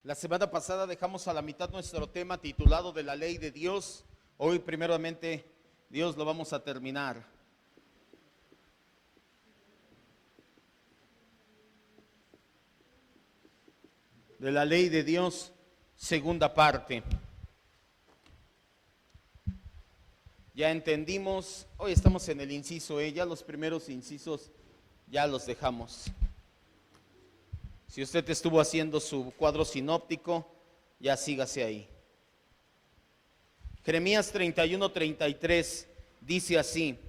La semana pasada dejamos a la mitad nuestro tema titulado de la ley de Dios. Hoy primeramente Dios lo vamos a terminar. De la ley de Dios, segunda parte. Ya entendimos, hoy estamos en el inciso E, ya los primeros incisos ya los dejamos. Si usted estuvo haciendo su cuadro sinóptico, ya sígase ahí. Jeremías 31:33 dice así: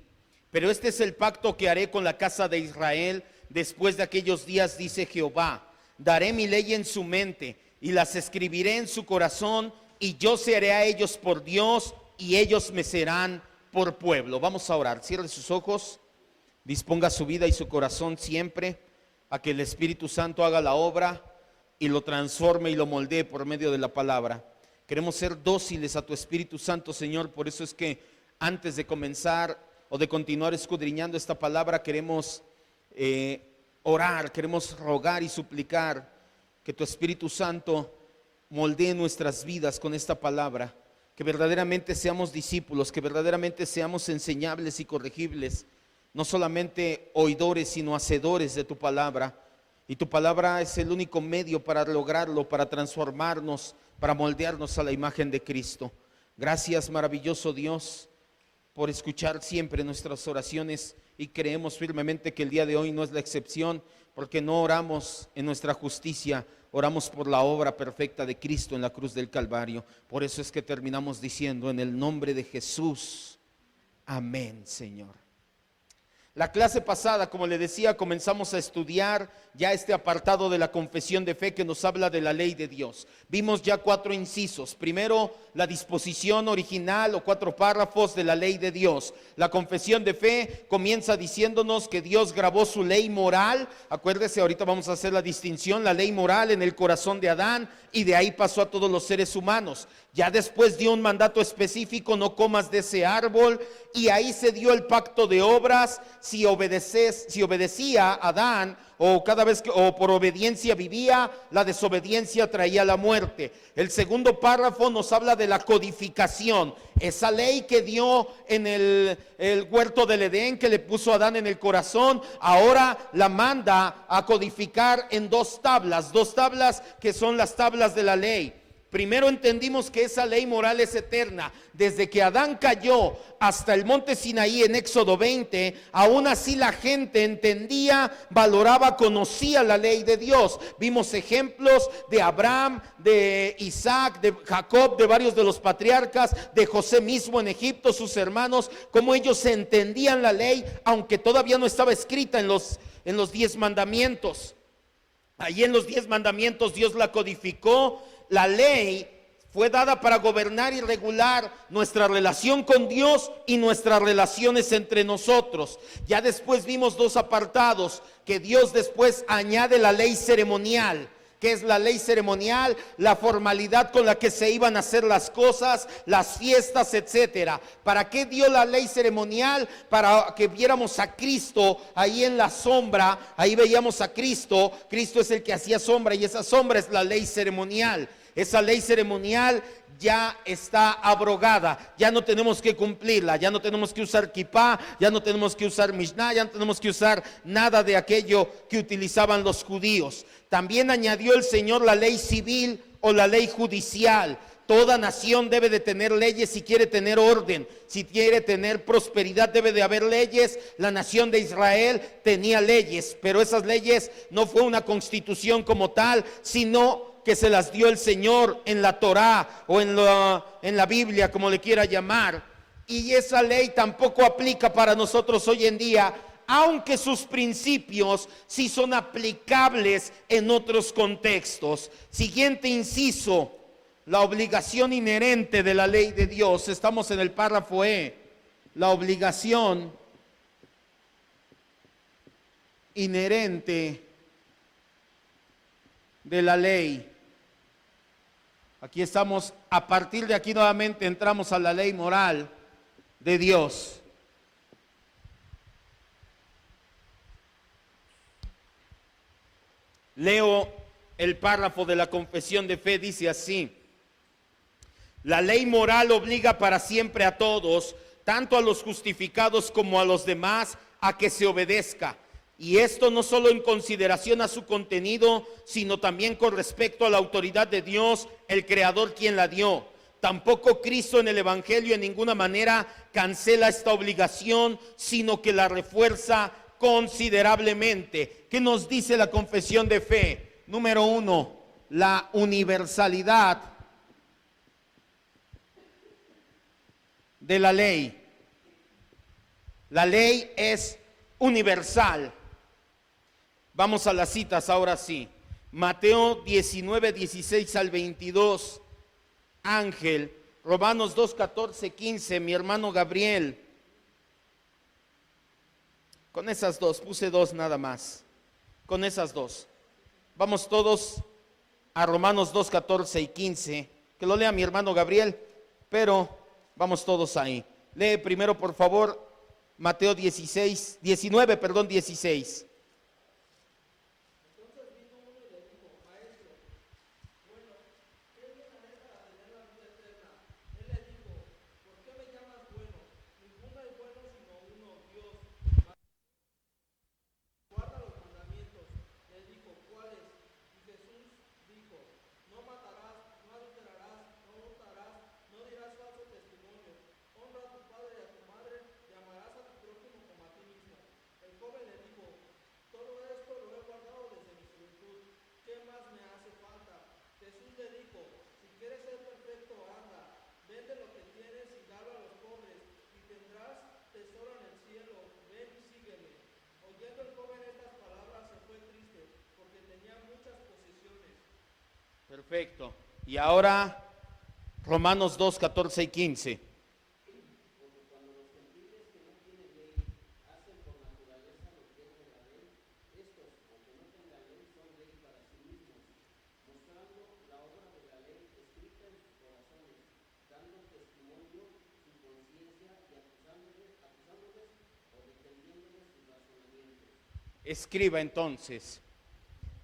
pero este es el pacto que haré con la casa de Israel después de aquellos días, dice Jehová. Daré mi ley en su mente y las escribiré en su corazón, y yo seré a ellos por Dios y ellos me serán por pueblo. Vamos a orar. Cierre sus ojos, disponga su vida y su corazón siempre a que el Espíritu Santo haga la obra y lo transforme y lo moldee por medio de la palabra. Queremos ser dóciles a tu Espíritu Santo, Señor. Por eso es que antes de comenzar o de continuar escudriñando esta palabra, queremos orar, queremos rogar y suplicar que tu Espíritu Santo moldee nuestras vidas con esta palabra, que verdaderamente seamos discípulos, que verdaderamente seamos enseñables y corregibles, no solamente oidores, sino hacedores de tu palabra. Y tu palabra es el único medio para lograrlo, para transformarnos, para moldearnos a la imagen de Cristo. Gracias, maravilloso Dios, por escuchar siempre nuestras oraciones, y creemos firmemente que el día de hoy no es la excepción, porque no oramos en nuestra justicia, oramos por la obra perfecta de Cristo en la cruz del Calvario. Por eso es que terminamos diciendo: en el nombre de Jesús, amén, Señor. La clase pasada, como le decía, comenzamos a estudiar ya este apartado de la confesión de fe que nos habla de la ley de Dios. Vimos ya 4 incisos. Primero, la disposición original o 4 párrafos de la ley de Dios. La confesión de fe comienza diciéndonos que Dios grabó su ley moral. Acuérdese, ahorita vamos a hacer la distinción, la ley moral en el corazón de Adán, y de ahí pasó a todos los seres humanos. Ya después dio un mandato específico: no comas de ese árbol, y ahí se dio el pacto de obras. Si obedecía Adán, o cada vez que o por obediencia vivía, la desobediencia traía la muerte. El segundo párrafo nos habla de la codificación, esa ley que dio en el huerto del Edén, que le puso a Adán en el corazón, ahora la manda a codificar en 2 tablas que son las tablas de la ley. Primero entendimos que esa ley moral es eterna. Desde que Adán cayó hasta el monte Sinaí en Éxodo 20, aún así la gente entendía, valoraba, conocía la ley de Dios. Vimos ejemplos de Abraham, de Isaac, de Jacob, de varios de los patriarcas, de José mismo en Egipto, sus hermanos, cómo ellos entendían la ley, aunque todavía no estaba escrita en los 10 mandamientos. Allí en los 10 mandamientos Dios la codificó. La ley fue dada para gobernar y regular nuestra relación con Dios y nuestras relaciones entre nosotros. Ya después vimos 2 apartados que Dios después añade: la ley ceremonial. ¿Qué es la ley ceremonial? La formalidad con la que se iban a hacer las cosas, las fiestas, etcétera. ¿Para qué dio la ley ceremonial? Para que viéramos a Cristo ahí en la sombra. Ahí veíamos a Cristo. Cristo es el que hacía sombra, y esa sombra es la ley ceremonial. Esa ley ceremonial ya está abrogada, ya no tenemos que cumplirla, ya no tenemos que usar kipá, ya no tenemos que usar mishnah, ya no tenemos que usar nada de aquello que utilizaban los judíos. También añadió el Señor la ley civil o la ley judicial. Toda nación debe de tener leyes si quiere tener orden, si quiere tener prosperidad debe de haber leyes. La nación de Israel tenía leyes, pero esas leyes no fue una constitución como tal, sino que se las dio el Señor en la Torá o en la Biblia, como le quiera llamar. Y esa ley tampoco aplica para nosotros hoy en día, aunque sus principios sí son aplicables en otros contextos. Siguiente inciso: la obligación inherente de la ley de Dios. Estamos en el párrafo E. La obligación inherente de la ley. Aquí estamos, a partir de aquí nuevamente entramos a la ley moral de Dios. Leo El párrafo de la confesión de fe dice así: la ley moral obliga para siempre a todos, tanto a los justificados como a los demás, a que se obedezca. Y esto no solo en consideración a su contenido, sino también con respecto a la autoridad de Dios, el Creador, quien la dio. Tampoco Cristo en el Evangelio en ninguna manera cancela esta obligación, sino que la refuerza considerablemente. ¿Qué nos dice la confesión de fe? Número 1, la universalidad de la ley. La ley es universal. Vamos a las citas ahora sí. Mateo 19, 16 al 22. Ángel. Romanos 2, 14, 15. Mi hermano Gabriel. Con esas dos, puse dos nada más. Con esas dos. Vamos todos a Romanos 2, 14 y 15. Que lo lea mi hermano Gabriel, pero vamos todos ahí. Lee primero, por favor, Mateo 19, 16. Perfecto. Y ahora Romanos 2, 14 y 15. Escriba entonces.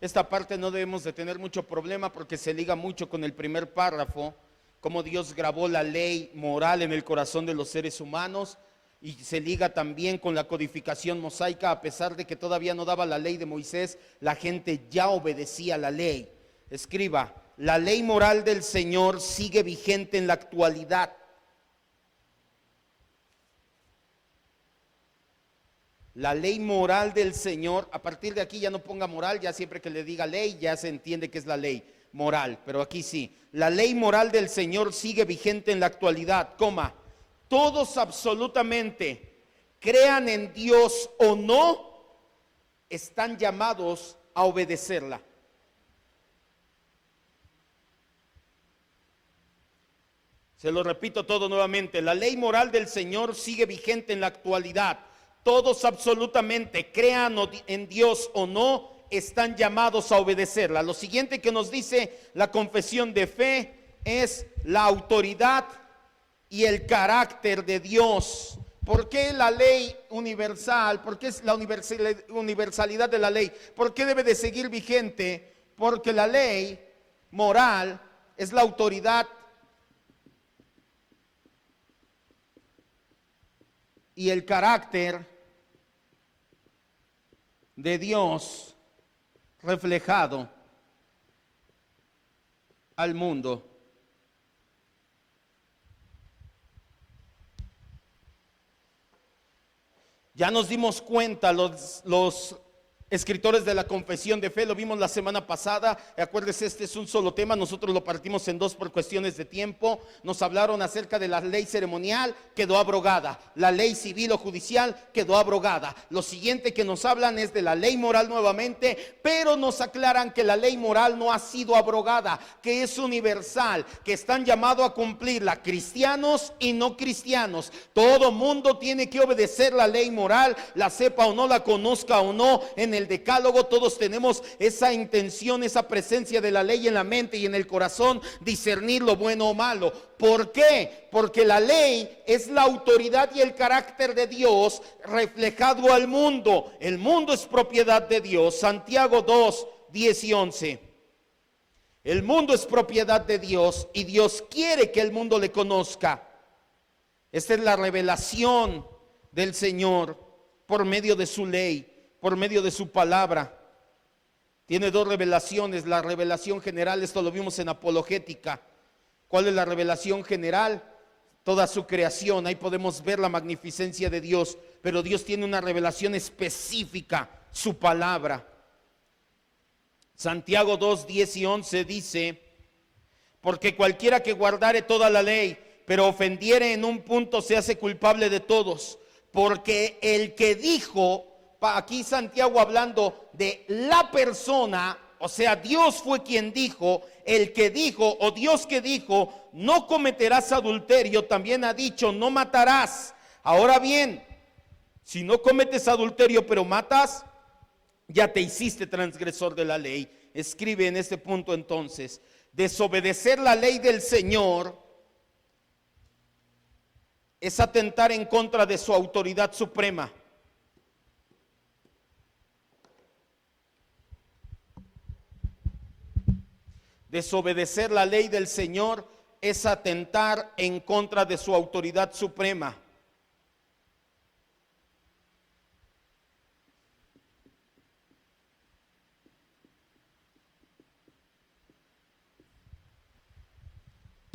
Esta parte no debemos de tener mucho problema porque se liga mucho con el primer párrafo, cómo Dios grabó la ley moral en el corazón de los seres humanos, y se liga también con la codificación mosaica. A pesar de que todavía no daba la ley de Moisés, la gente ya obedecía la ley. Escriba: la ley moral del Señor sigue vigente en la actualidad. La ley moral del Señor, a partir de aquí ya no ponga moral, ya siempre que le diga ley ya se entiende que es la ley moral, pero aquí sí. La ley moral del Señor sigue vigente en la actualidad, todos absolutamente, crean en Dios o no, están llamados a obedecerla. Se lo repito todo nuevamente: la ley moral del Señor sigue vigente en la actualidad. Todos absolutamente, crean en Dios o no, están llamados a obedecerla. Lo siguiente que nos dice la confesión de fe es la autoridad y el carácter de Dios. ¿Por qué la ley universal? ¿Por qué es la universalidad de la ley? ¿Por qué debe de seguir vigente? Porque la ley moral es la autoridad y el carácter de Dios reflejado al mundo. Ya nos dimos cuenta los escritores de la confesión de fe, lo vimos la semana pasada. Acuérdense, este es un solo tema, nosotros lo partimos en dos por cuestiones de tiempo. Nos hablaron acerca de la ley ceremonial, quedó abrogada. La ley civil o judicial quedó abrogada. Lo siguiente que nos hablan es de la ley moral nuevamente, pero nos aclaran que la ley moral no ha sido abrogada, que es universal, que están llamados a cumplirla cristianos y no cristianos. Todo mundo tiene que obedecer la ley moral, la sepa o no, la conozca o no. En el decálogo todos tenemos esa intención, esa presencia de la ley en la mente y en el corazón, discernir lo bueno o malo. ¿Por qué? Porque la ley es la autoridad y el carácter de Dios reflejado al mundo. El mundo es propiedad de Dios. Santiago 2, 10 y 11. El mundo es propiedad de Dios y Dios quiere que el mundo le conozca. Esta es la revelación del Señor por medio de su ley, por medio de su palabra. Tiene dos revelaciones, la revelación general, esto lo vimos en apologética. ¿Cuál es la revelación general? Toda su creación, ahí podemos ver la magnificencia de Dios, pero Dios tiene una revelación específica, su palabra. Santiago 2, 10 y 11 dice: porque cualquiera que guardare toda la ley, pero ofendiere en un punto, se hace culpable de todos. Porque el que dijo, aquí Santiago hablando de la persona, o sea, Dios fue quien dijo, el que dijo, o Dios que dijo, no cometerás adulterio, también ha dicho, no matarás. Ahora bien, si no cometes adulterio pero matas, ya te hiciste transgresor de la ley. Escribe en este punto entonces: desobedecer la ley del Señor es atentar en contra de su autoridad suprema. Desobedecer la ley del Señor es atentar en contra de su autoridad suprema.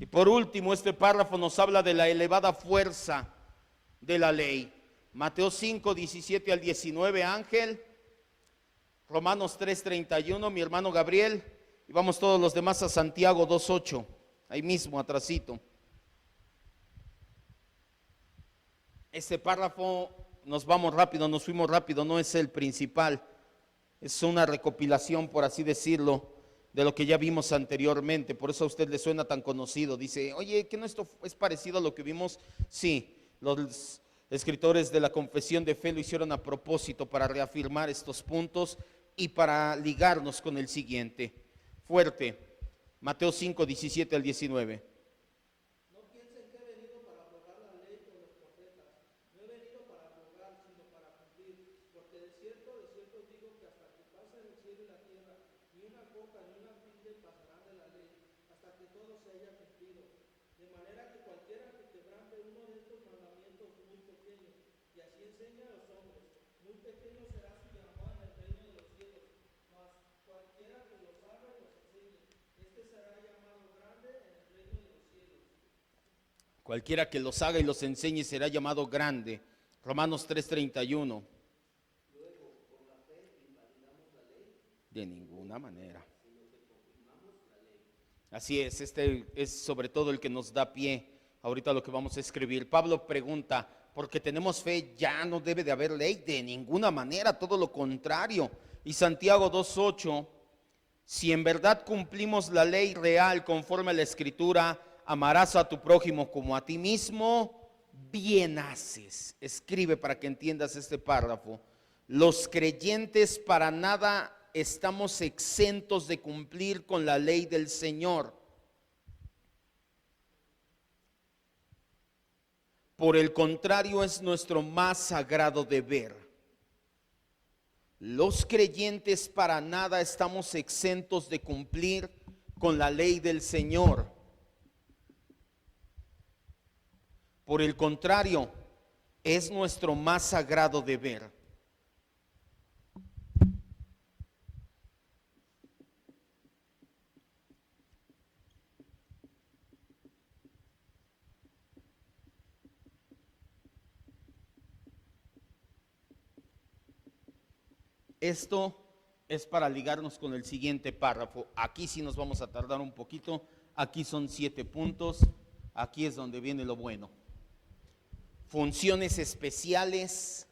Y por último, este párrafo nos habla de la elevada fuerza de la ley. Mateo 5, 17 al 19, Ángel. Romanos 3, 31, mi hermano Gabriel. Y vamos todos los demás a Santiago 2, 8, ahí mismo, atrasito. Este párrafo, nos vamos rápido, nos fuimos rápido, no es el principal. Es una recopilación, por así decirlo, de lo que ya vimos anteriormente. Por eso a usted le suena tan conocido. Dice, oye, ¿que no esto es parecido a lo que vimos? Sí, los escritores de la Confesión de Fe lo hicieron a propósito para reafirmar estos puntos y para ligarnos con el siguiente. Fuerte, Mateo 5, 17 al 19. No piensen que he venido para abrogar la ley o los profetas. No he venido para abrogar, sino para cumplir. Porque de cierto os digo que hasta que pase el cielo y la tierra, ni una gota ni una tilde pasarán de la ley, hasta que todo se haya cumplido. De manera que cualquiera que quebrante uno de estos mandamientos muy pequeños, y así enseña a los hombres, muy pequeño será su llamado en el reino de los cielos. Mas cualquiera que los haga y los enseñe, este será llamado grande en el reino de los cielos. Cualquiera que los haga y los enseñe será llamado grande. Romanos 3:31. Luego, por la fe invalidamos la ley. De ninguna manera. Así es, este es sobre todo el que nos da pie ahorita lo que vamos a escribir. Pablo pregunta, ¿porque tenemos fe ya no debe de haber ley? De ninguna manera, todo lo contrario. Y Santiago 2:8, si en verdad cumplimos la ley real conforme a la Escritura, amarás a tu prójimo como a ti mismo, bien haces. Escribe para que entiendas este párrafo. Los creyentes para nada estamos exentos de cumplir con la ley del Señor. Por el contrario, es nuestro más sagrado deber. Los creyentes para nada estamos exentos de cumplir con la ley del Señor. Por el contrario, es nuestro más sagrado deber. Esto es para ligarnos con el siguiente párrafo. Aquí sí nos vamos a tardar un poquito. Aquí son 7 puntos. Aquí es donde viene lo bueno. Funciones especiales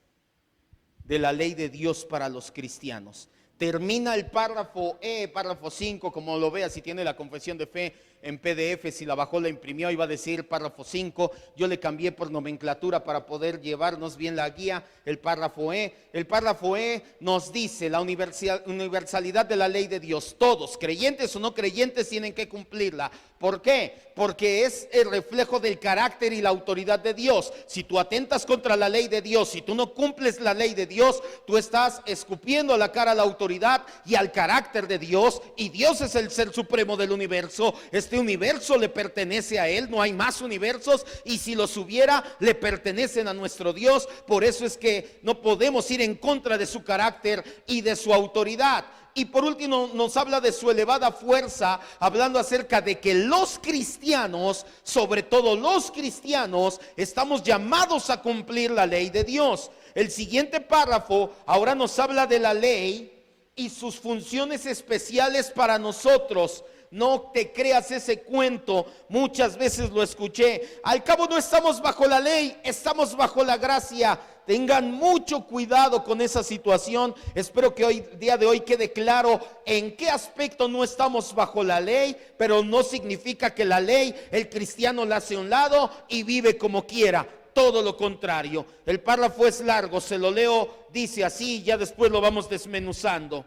de la ley de Dios para los cristianos. Termina el párrafo párrafo 5, como lo vea, si tiene la confesión de fe en PDF, si la bajó, la imprimió, iba a decir párrafo 5, yo le cambié por nomenclatura para poder llevarnos bien la guía, el párrafo E. El párrafo E nos dice la universalidad de la ley de Dios. Todos, creyentes o no creyentes, tienen que cumplirla. ¿Por qué? Porque es el reflejo del carácter y la autoridad de Dios. Si tú atentas contra la ley de Dios, si tú no cumples la ley de Dios, tú estás escupiendo la cara a la autoridad autoridad y al carácter de Dios, y Dios es el ser supremo del universo. Este universo le pertenece a Él, no hay más universos, y si los hubiera, le pertenecen a nuestro Dios. Por eso es que no podemos ir en contra de su carácter y de su autoridad. Y por último nos habla de su elevada fuerza, hablando acerca de que los cristianos, sobre todo los cristianos, estamos llamados a cumplir la ley de Dios. El siguiente párrafo ahora nos habla de la ley y sus funciones especiales para nosotros. No te creas ese cuento, muchas veces lo escuché. Al cabo no estamos bajo la ley, estamos bajo la gracia. Tengan mucho cuidado con esa situación. Espero que hoy, día de hoy, quede claro en qué aspecto no estamos bajo la ley, pero no significa que la ley, el cristiano la hace a un lado y vive como quiera. Todo lo contrario. El párrafo es largo, se lo leo, dice así, ya después lo vamos desmenuzando.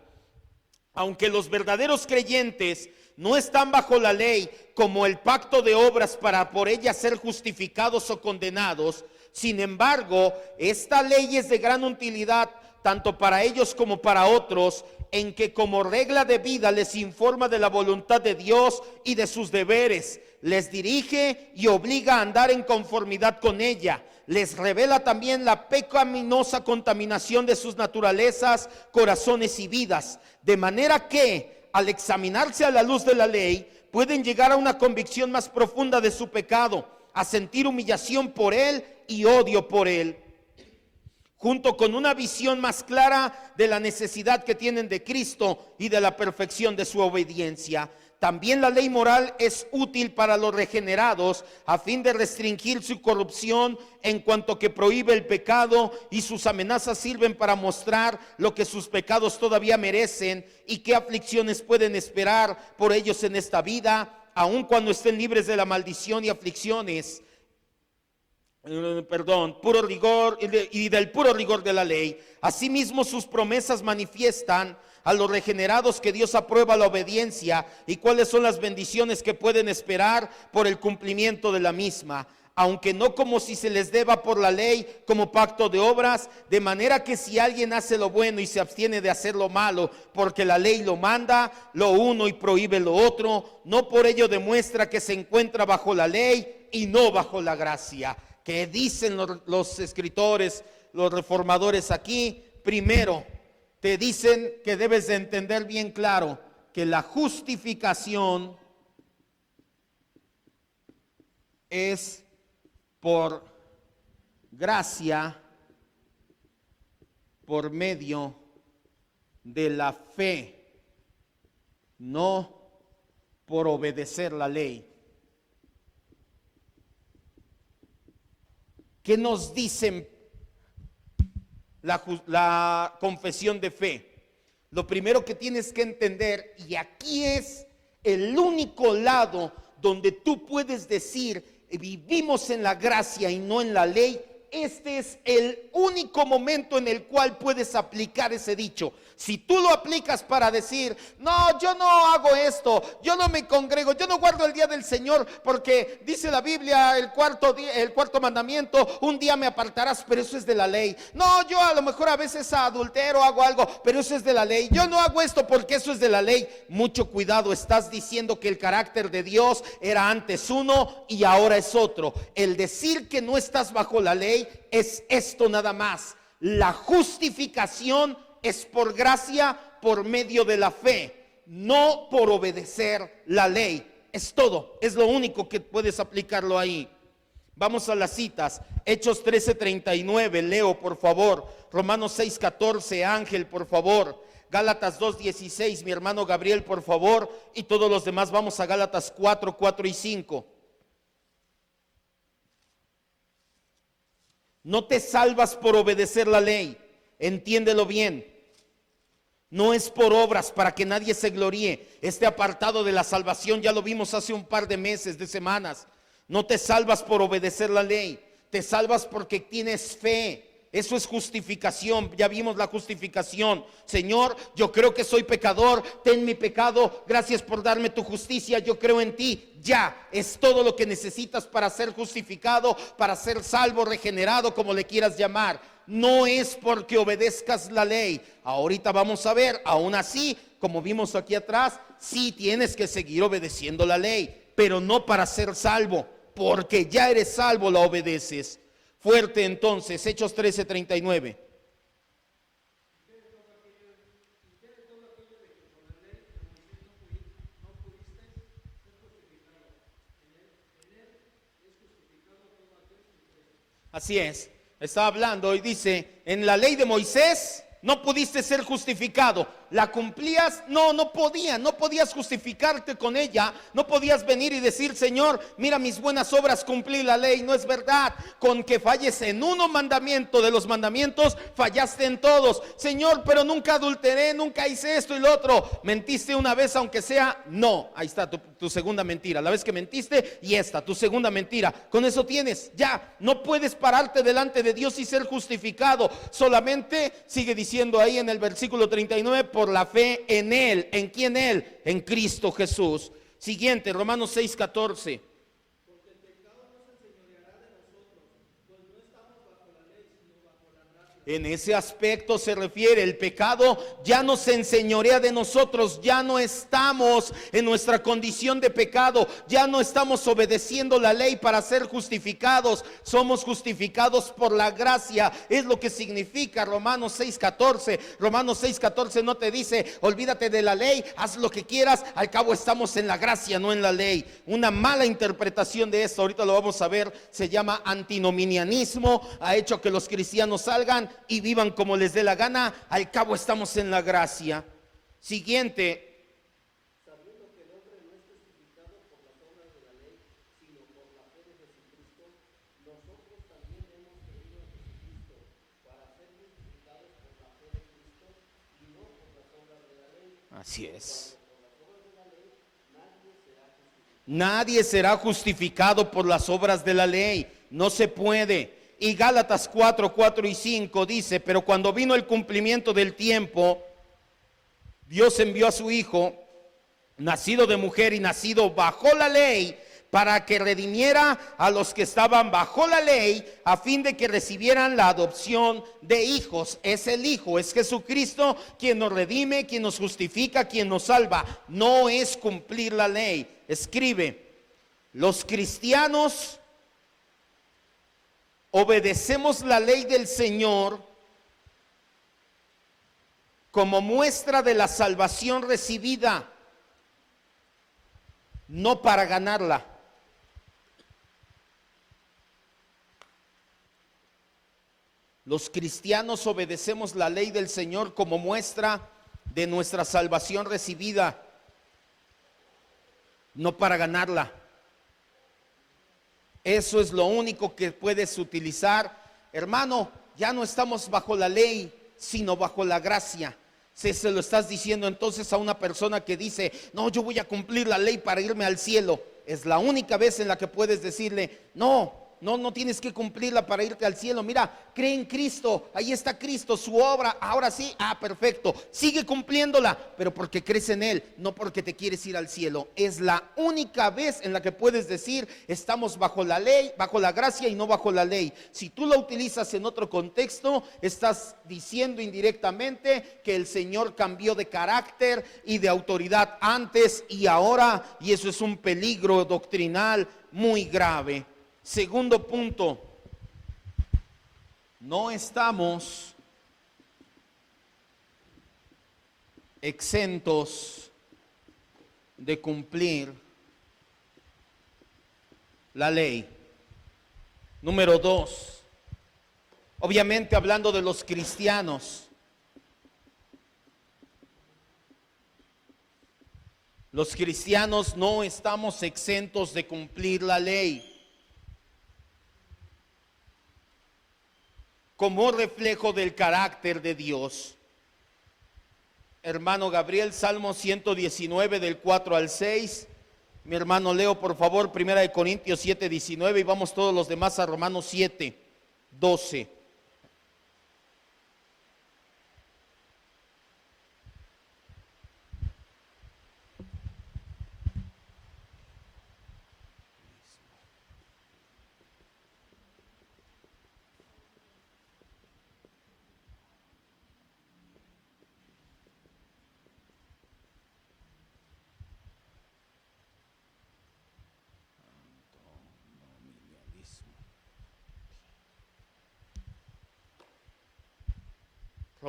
Aunque los verdaderos creyentes no están bajo la ley como el pacto de obras para por ella ser justificados o condenados, sin embargo, esta ley es de gran utilidad tanto para ellos como para otros, en que como regla de vida les informa de la voluntad de Dios y de sus deberes, les dirige y obliga a andar en conformidad con ella, les revela también la pecaminosa contaminación de sus naturalezas, corazones y vidas, de manera que al examinarse a la luz de la ley pueden llegar a una convicción más profunda de su pecado, a sentir humillación por él y odio por él, junto con una visión más clara de la necesidad que tienen de Cristo y de la perfección de su obediencia. También la ley moral es útil para los regenerados a fin de restringir su corrupción en cuanto que prohíbe el pecado, y sus amenazas sirven para mostrar lo que sus pecados todavía merecen y qué aflicciones pueden esperar por ellos en esta vida, aun cuando estén libres de la maldición y aflicciones, puro rigor y del puro rigor de la ley. Asimismo, sus promesas manifiestan a los regenerados que Dios aprueba la obediencia y cuáles son las bendiciones que pueden esperar por el cumplimiento de la misma, aunque no como si se les deba por la ley como pacto de obras, de manera que si alguien hace lo bueno y se abstiene de hacer lo malo, porque la ley lo manda, lo uno y prohíbe lo otro, no por ello demuestra que se encuentra bajo la ley y no bajo la gracia. Que dicen los escritores, los reformadores aquí, primero, te dicen que debes de entender bien claro que la justificación es por gracia, por medio de la fe, no por obedecer la ley. ¿Qué nos dicen la confesión de fe? Lo primero que tienes que entender, y aquí es el único lado donde tú puedes decir vivimos en la gracia y no en la ley, este es el único momento en el cual puedes aplicar ese dicho. Si tú lo aplicas para decir, no, yo no hago esto, yo no me congrego, yo no guardo el día del Señor, porque dice la Biblia, el cuarto mandamiento, un día me apartarás, pero eso es de la ley. No, yo a lo mejor a veces adultero, hago algo, pero eso es de la ley. Yo no hago esto porque eso es de la ley. Mucho cuidado, estás diciendo que el carácter de Dios era antes uno y ahora es otro. El decir que no estás bajo la ley es esto nada más. La justificación es por gracia, por medio de la fe, no por obedecer la ley. Es todo, es lo único que puedes aplicarlo ahí. Vamos a las citas. Hechos 13:39, leo por favor. Romanos 6:14, Ángel por favor. Gálatas 2:16, mi hermano Gabriel por favor. Y todos los demás vamos a Gálatas 4:4 y 5. No te salvas por obedecer la ley, entiéndelo bien. No es por obras para que nadie se gloríe. Este apartado de la salvación ya lo vimos hace un par de meses, de semanas. No te salvas por obedecer la ley, te salvas porque tienes fe. Eso es justificación. Ya vimos la justificación. Señor, yo creo que soy pecador, ten mi pecado, gracias por darme tu justicia, yo creo en ti. Ya, es todo lo que necesitas para ser justificado, para ser salvo, regenerado, como le quieras llamar. No es porque obedezcas la ley. Ahorita vamos a ver, aún así, como vimos aquí atrás, sí tienes que seguir obedeciendo la ley, pero no para ser salvo, porque ya eres salvo, la obedeces. Fuerte entonces, Hechos 13:39. Así es, está hablando y dice, en la ley de Moisés no pudiste ser justificado. ¿La cumplías? No, no podías justificarte con ella. No podías venir y decir, Señor, mira mis buenas obras, cumplí la ley. No es verdad. Con que falles en uno mandamiento de los mandamientos, fallaste en todos. Señor, pero nunca adulteré, nunca hice esto y lo otro. ¿Mentiste una vez aunque sea? No, ahí está tu segunda mentira. La vez que mentiste y esta, tu segunda mentira. Con eso tienes, ya, no puedes pararte delante de Dios y ser justificado. Solamente, sigue diciendo ahí en el versículo 39, por la fe en Él. ¿En quién Él? En Cristo Jesús. Siguiente, Romanos 6:14. Porque el pecado no se enseñoreará de nosotros, pues no estamos bajo la ley, sino bajo la gracia. En ese aspecto se refiere, el pecado ya no se enseñorea de nosotros, ya no estamos en nuestra condición de pecado, ya no estamos obedeciendo la ley para ser justificados, somos justificados por la gracia, es lo que significa Romanos 6:14. Romanos 6:14 no te dice, olvídate de la ley, haz lo que quieras, al cabo estamos en la gracia, no en la ley. Una mala interpretación de esto, ahorita lo vamos a ver, se llama antinominianismo, ha hecho que los cristianos salgan y vivan como les dé la gana, al cabo estamos en la gracia. Siguiente, Sabiendo que el hombre no es justificado por las obras de la ley, sino por la fe de Jesucristo, nosotros también hemos creído en Jesucristo para ser justificados por la fe de Cristo y no por las obras de la ley. así es. Por las obras de la ley nadie será justificado. Nadie será justificado por las obras de la ley, no se puede. Y Gálatas 4:4 y 5 dice, pero cuando vino el cumplimiento del tiempo, Dios envió a su Hijo, nacido de mujer y nacido bajo la ley, para que redimiera a los que estaban bajo la ley, a fin de que recibieran la adopción de hijos. Es el Hijo, es Jesucristo quien nos redime, quien nos justifica, quien nos salva. No es cumplir la ley. Escribe, los cristianos obedecemos la ley del Señor como muestra de la salvación recibida, no para ganarla. Los cristianos obedecemos la ley del Señor como muestra de nuestra salvación recibida, no para ganarla. Eso es lo único que puedes utilizar. Hermano, ya no estamos bajo la ley, sino bajo la gracia. Si se lo estás diciendo entonces a una persona que dice, no, yo voy a cumplir la ley para irme al cielo, es la única vez en la que puedes decirle, no tienes que cumplirla para irte al cielo. Mira, cree en Cristo, ahí está Cristo, su obra, ahora sí, perfecto, sigue cumpliéndola, pero porque crees en Él, no porque te quieres ir al cielo. Es la única vez en la que puedes decir, estamos bajo la ley, bajo la gracia y no bajo la ley. Si tú la utilizas en otro contexto, estás diciendo indirectamente que el Señor cambió de carácter y de autoridad antes y ahora, y eso es un peligro doctrinal muy grave. Segundo punto, no estamos exentos de cumplir la ley. Número 2, obviamente hablando de los cristianos, los cristianos no estamos exentos de cumplir la ley. Como reflejo del carácter de Dios. Hermano Gabriel, Salmo 119 del 4 al 6. Mi hermano Leo, por favor, 1 Corintios 7:19 y vamos todos los demás a Romanos 7:12.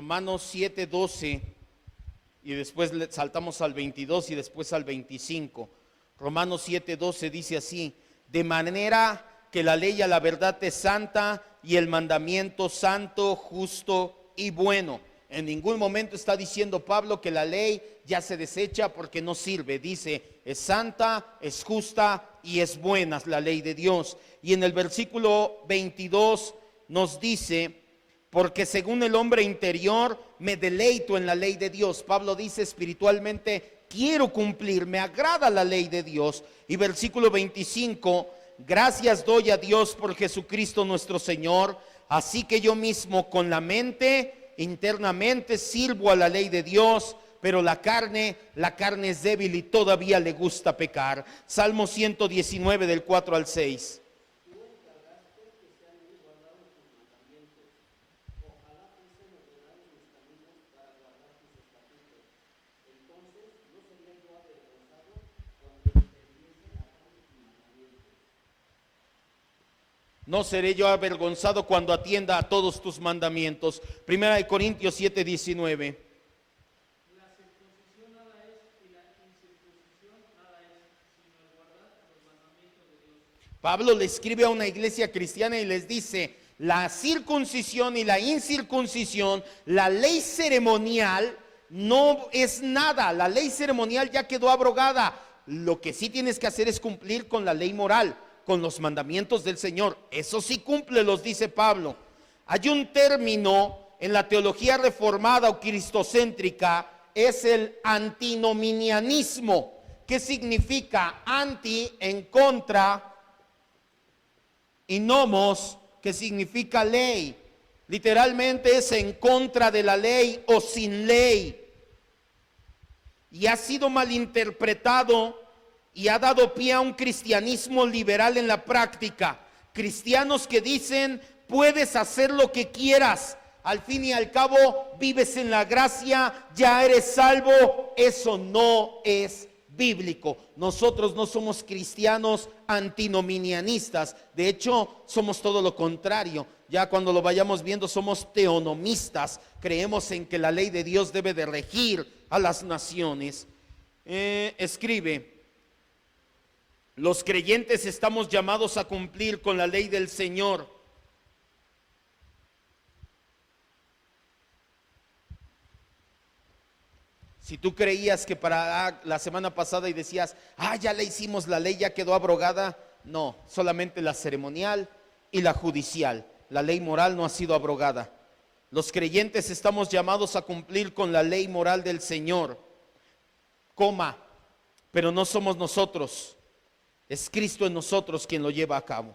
Romanos 7:12 y después saltamos al 22 y después al 25. Romanos 7:12 dice así: de manera que la ley a la verdad es santa y el mandamiento santo, justo y bueno. En ningún momento está diciendo Pablo que la ley ya se desecha porque no sirve. Dice, es santa, es justa y es buena la ley de Dios. Y en el versículo 22 nos dice, porque según el hombre interior me deleito en la ley de Dios. Pablo dice espiritualmente, quiero cumplir, me agrada la ley de Dios. Y versículo 25, gracias doy a Dios por Jesucristo nuestro Señor, así que yo mismo con la mente internamente sirvo a la ley de Dios, pero la carne es débil y todavía le gusta pecar. Salmo 119 del 4 al 6. No seré yo avergonzado cuando atienda a todos tus mandamientos. Primera de Corintios 7:19. La circuncisión nada es y la incircuncisión nada es, sino el guardar los mandamientos de Dios. Pablo le escribe a una iglesia cristiana y les dice, la circuncisión y la incircuncisión, la ley ceremonial no es nada. La ley ceremonial ya quedó abrogada. Lo que sí tienes que hacer es cumplir con la ley moral, con los mandamientos del Señor. Eso sí cumple, los dice Pablo. Hay un término en la teología reformada o cristocéntrica, es el antinominianismo. ¿Qué significa? Anti, en contra, y nomos, que significa ley. Literalmente es en contra de la ley o sin ley. Y ha sido malinterpretado y ha dado pie a un cristianismo liberal en la práctica. Cristianos que dicen, puedes hacer lo que quieras, al fin y al cabo vives en la gracia, ya eres salvo. Eso no es bíblico. Nosotros no somos cristianos antinominianistas, de hecho somos todo lo contrario. Ya cuando lo vayamos viendo, somos teonomistas, creemos en que la ley de Dios debe de regir a las naciones. Escribe, los creyentes estamos llamados a cumplir con la ley del Señor. Si tú creías que para la semana pasada y decías, ya le hicimos la ley, ya quedó abrogada, no, solamente la ceremonial y la judicial. La ley moral no ha sido abrogada. Los creyentes estamos llamados a cumplir con la ley moral del Señor, pero no somos nosotros. Es Cristo en nosotros quien lo lleva a cabo.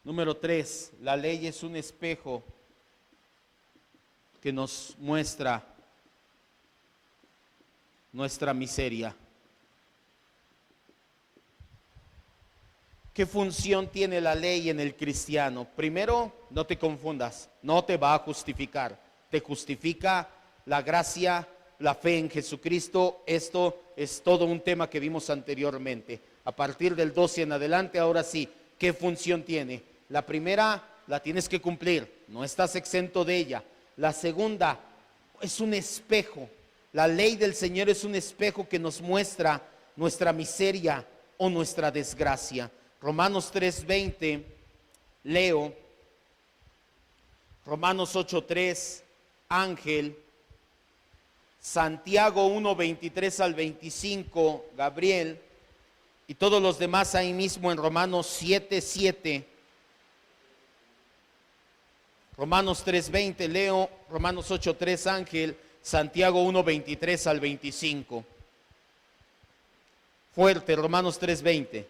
Número 3, la ley es un espejo que nos muestra nuestra miseria. ¿Qué función tiene la ley en el cristiano? Primero, no te confundas, no te va a justificar. Te justifica la gracia, la fe en Jesucristo. Esto es todo un tema que vimos anteriormente. A partir del 12 en adelante, ahora sí, ¿qué función tiene? La primera, la tienes que cumplir, no estás exento de ella. La segunda, es un espejo. La ley del Señor es un espejo que nos muestra nuestra miseria o nuestra desgracia. Romanos 3:20, leo. Romanos 8:3, Ángel. Santiago 1:23 al 25, Gabriel. Y todos los demás ahí mismo en Romanos 7:7. Romanos 3:20, leo. Romanos 8:3, Ángel. Santiago 1:23 al 25. Fuerte, Romanos 3:20.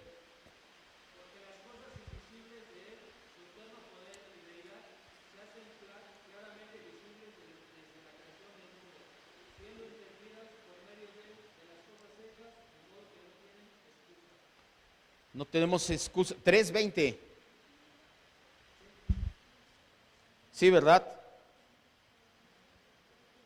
No tenemos excusa. 3:20. Sí, ¿verdad?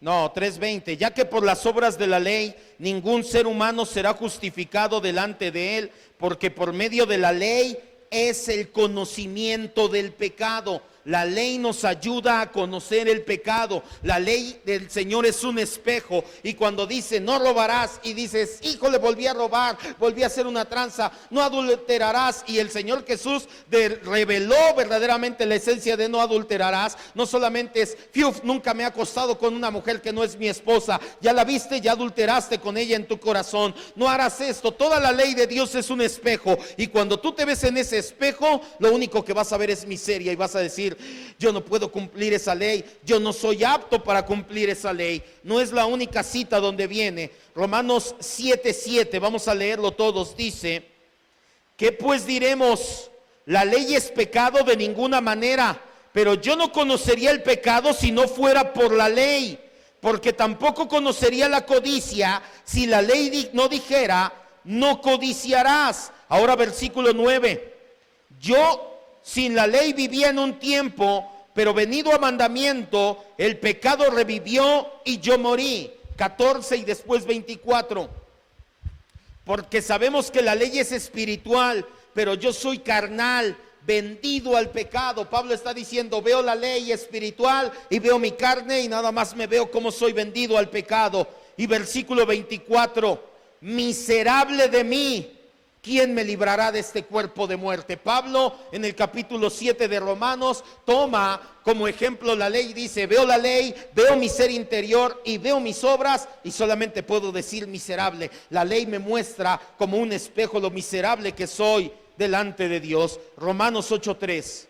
No, 3:20. Ya que por las obras de la ley ningún ser humano será justificado delante de él, porque por medio de la ley es el conocimiento del pecado. La ley nos ayuda a conocer el pecado. La ley del Señor es un espejo. Y cuando dice no robarás y dices, híjole, volví a robar, volví a hacer una tranza, no adulterarás. Y el Señor Jesús reveló verdaderamente la esencia de no adulterarás. No solamente es, fiuf, nunca me he acostado con una mujer que no es mi esposa. Ya la viste, ya adulteraste con ella en tu corazón. No harás esto. Toda la ley de Dios es un espejo. Y cuando tú te ves en ese espejo, lo único que vas a ver es miseria. Y vas a decir, yo no puedo cumplir esa ley, yo no soy apto para cumplir esa ley. No es la única cita donde viene. Romanos 7:7, vamos a leerlo todos, dice, ¿qué pues diremos? La ley es pecado de ninguna manera, pero yo no conocería el pecado si no fuera por la ley, porque tampoco conocería la codicia si la ley no dijera, no codiciarás. Ahora versículo 9, yo sin la ley vivía en un tiempo, pero venido a mandamiento, el pecado revivió y yo morí. 14 y después 24. Porque sabemos que la ley es espiritual, pero yo soy carnal, vendido al pecado. Pablo está diciendo, veo la ley espiritual y veo mi carne y nada más me veo como soy vendido al pecado. Y versículo 24, miserable de mí, ¿quién me librará de este cuerpo de muerte? Pablo en el capítulo 7 de Romanos toma como ejemplo la ley, dice, veo la ley, veo mi ser interior y veo mis obras y solamente puedo decir miserable. La ley me muestra como un espejo lo miserable que soy delante de Dios. Romanos 8:3.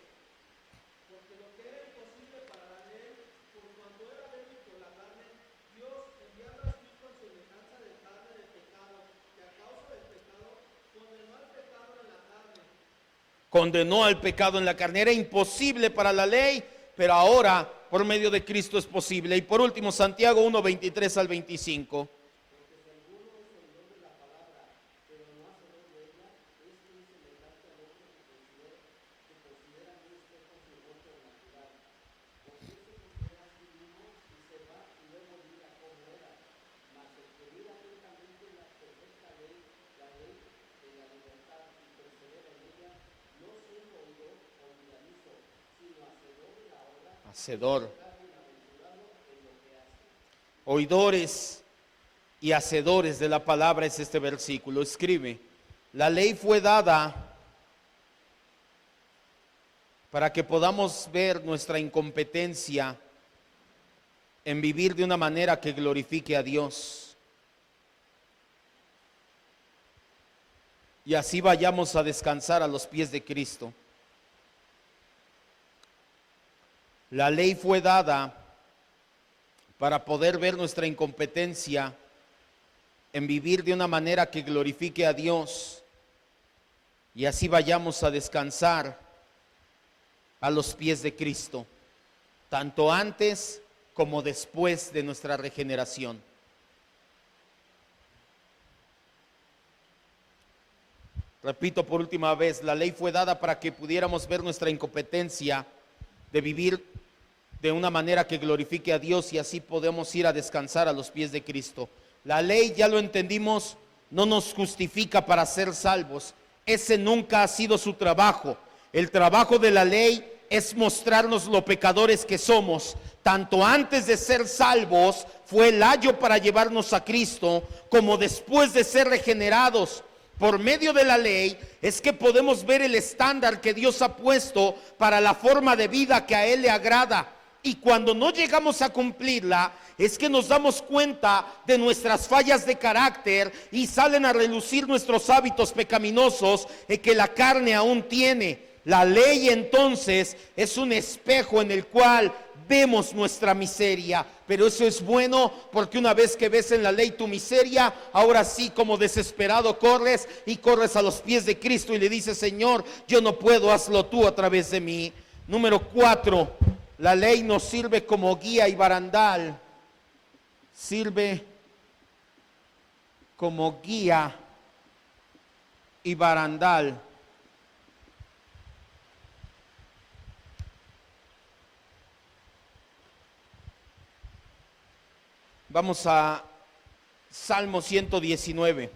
Condenó al pecado en la carne. Era imposible para la ley, pero ahora por medio de Cristo es posible. Y por último, Santiago 1:23 al 25. Hacedor. Oidores y hacedores de la palabra es este versículo. Escribe, la ley fue dada para que podamos ver nuestra incompetencia en vivir de una manera que glorifique a Dios. Y así vayamos a descansar a los pies de Cristo. La ley fue dada para poder ver nuestra incompetencia en vivir de una manera que glorifique a Dios y así vayamos a descansar a los pies de Cristo, tanto antes como después de nuestra regeneración. Repito por última vez, la ley fue dada para que pudiéramos ver nuestra incompetencia de vivir de una manera que glorifique a Dios y así podemos ir a descansar a los pies de Cristo. La ley, ya lo entendimos, no nos justifica para ser salvos. Ese nunca ha sido su trabajo. El trabajo de la ley es mostrarnos lo pecadores que somos. Tanto antes de ser salvos fue el ayo para llevarnos a Cristo, como después de ser regenerados por medio de la ley, es que podemos ver el estándar que Dios ha puesto para la forma de vida que a Él le agrada. Y cuando no llegamos a cumplirla, es que nos damos cuenta de nuestras fallas de carácter y salen a relucir nuestros hábitos pecaminosos que la carne aún tiene. La ley entonces es un espejo en el cual vemos nuestra miseria, pero eso es bueno porque una vez que ves en la ley tu miseria, ahora sí como desesperado corres y corres a los pies de Cristo y le dices, Señor, yo no puedo, hazlo tú a través de mí. Número 4, la ley nos sirve como guía y barandal. Sirve como guía y barandal. Vamos a Salmo 119,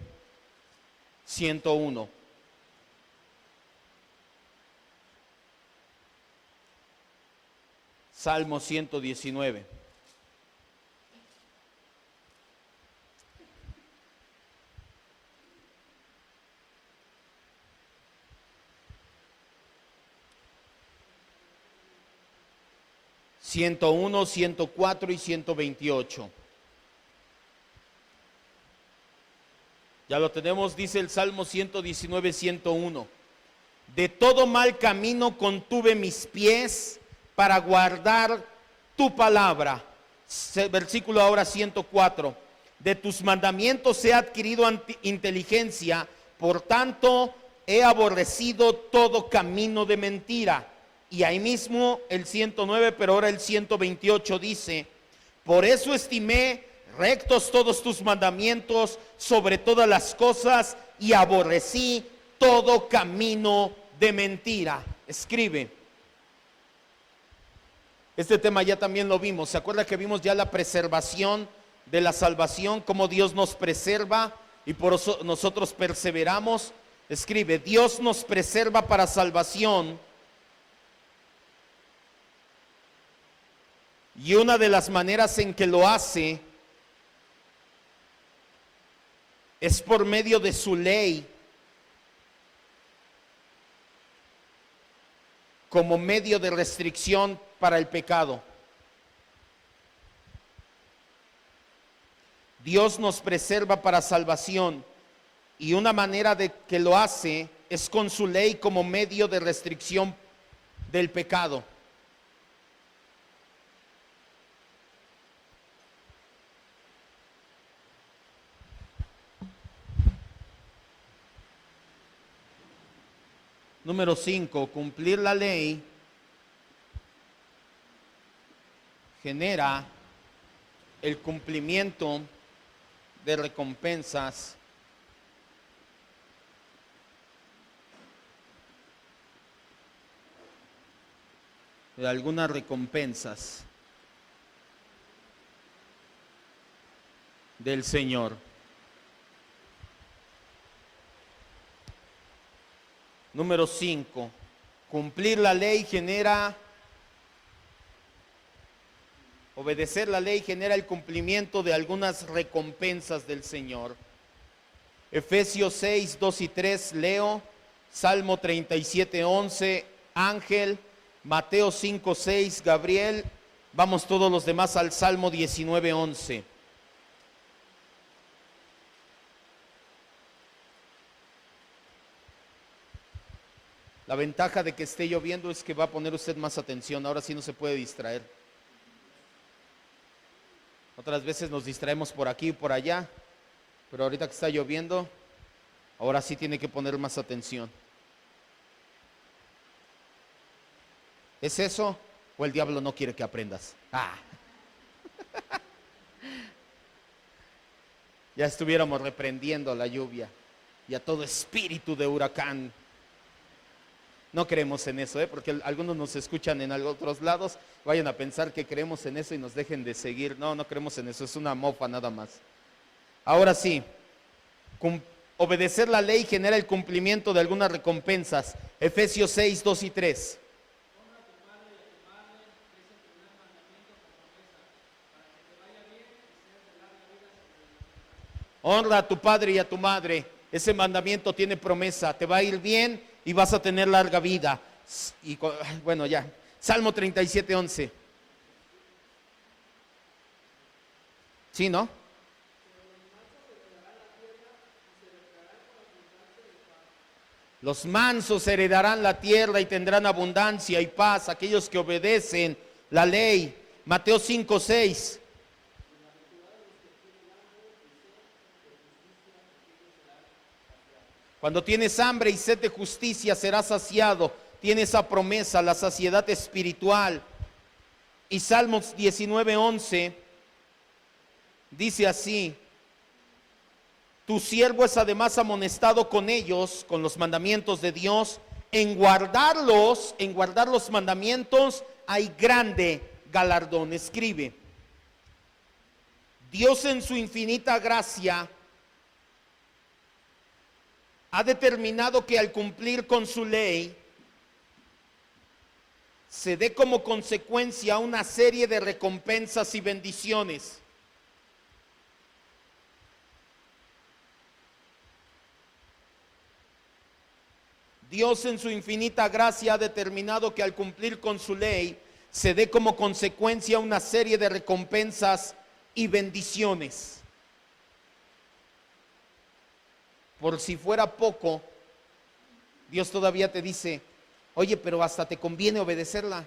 101. Salmo 119. (101, 104 y 128). Ya lo tenemos, dice el Salmo 119, 101. De todo mal camino contuve mis pies para guardar tu palabra. Versículo ahora 104. De tus mandamientos he adquirido inteligencia, por tanto he aborrecido todo camino de mentira. Y ahí mismo el 109, pero ahora el 128 dice: por eso estimé rectos todos tus mandamientos sobre todas las cosas, y aborrecí todo camino de mentira. Escribe. Este tema ya también lo vimos. ¿Se acuerda que vimos ya la preservación de la salvación? Cómo Dios nos preserva y por eso nosotros perseveramos. Escribe: Dios nos preserva para salvación. Y una de las maneras en que lo hace es por medio de su ley, como medio de restricción para el pecado. Dios nos preserva para salvación, y una manera de que lo hace es con su ley como medio de restricción del pecado. Número 5, cumplir la ley genera el cumplimiento de recompensas de algunas recompensas del Señor. Número 5, cumplir la ley genera, obedecer la ley genera el cumplimiento de algunas recompensas del Señor. Efesios 6, 2 y 3, Leo, Salmo 37, 11, Ángel, Mateo 5, 6, Gabriel. Vamos todos los demás al Salmo 19, 11. La ventaja de que esté lloviendo es que va a poner usted más atención. Ahora sí no se puede distraer. Otras veces nos distraemos por aquí y por allá, pero ahorita que está lloviendo, ahora sí tiene que poner más atención. ¿Es eso o el diablo no quiere que aprendas? Ya estuviéramos reprendiendo a la lluvia y a todo espíritu de huracán. No creemos en eso, porque algunos nos escuchan en otros lados, vayan a pensar que creemos en eso y nos dejen de seguir. No, no creemos en eso, es una mofa nada más. Ahora sí, obedecer la ley genera el cumplimiento de algunas recompensas. Efesios 6, 2 y 3. Honra a tu padre y a tu madre. Ese mandamiento tiene promesa, te va a ir bien y vas a tener larga vida. Y bueno, ya. Salmo 37, 11. ¿Sí, no? Los mansos heredarán la tierra y tendrán abundancia y paz, aquellos que obedecen la ley. Mateo 5, 6. Cuando tienes hambre y sed de justicia serás saciado. Tiene esa promesa, la saciedad espiritual. Y Salmos 19, 11 dice así: tu siervo es además amonestado con ellos, con los mandamientos de Dios. En guardar los mandamientos hay grande galardón. Escribe: Dios en su infinita gracia ha determinado que al cumplir con su ley se dé como consecuencia una serie de recompensas y bendiciones. Dios en su infinita gracia ha determinado que al cumplir con su ley se dé como consecuencia una serie de recompensas y bendiciones. Por si fuera poco, Dios todavía te dice, oye, pero hasta te conviene obedecerla.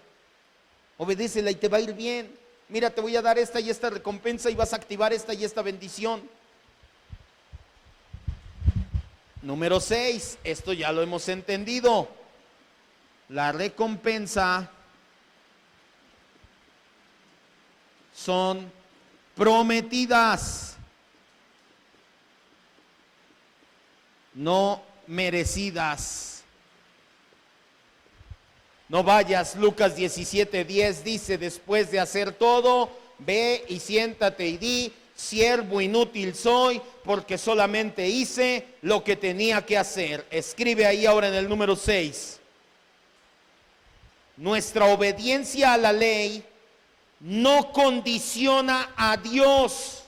Obedécela y te va a ir bien. Mira, te voy a dar esta y esta recompensa y vas a activar esta y esta bendición. Número 6, esto ya lo hemos entendido. La recompensa son prometidas, no merecidas. No vayas, Lucas 17:10 dice, después de hacer todo, ve y siéntate y di, siervo inútil soy, porque solamente hice lo que tenía que hacer. Escribe ahí ahora en el número 6. Nuestra obediencia a la ley no condiciona a Dios.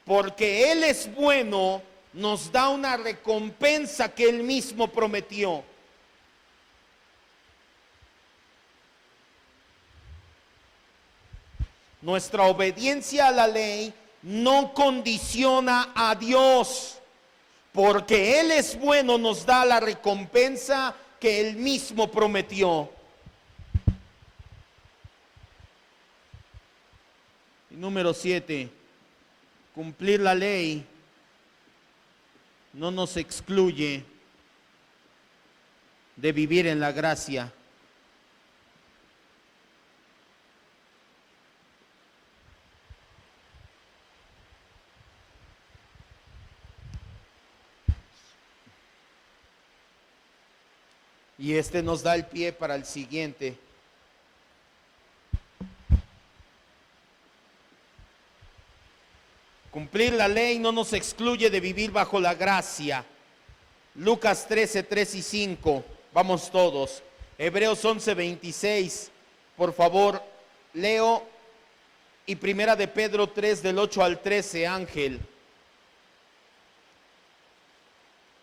Porque Él es bueno, nos da una recompensa que Él mismo prometió. Nuestra obediencia a la ley no condiciona a Dios, porque Él es bueno, nos da la recompensa que Él mismo prometió. Y número 7, cumplir la ley no nos excluye de vivir en la gracia. Y este nos da el pie para el siguiente. Cumplir la ley no nos excluye de vivir bajo la gracia. Lucas 13:3 y 5. Vamos todos. Hebreos 11:26. Por favor, leo. Y Primera de Pedro 3 del 8 al 13, Ángel.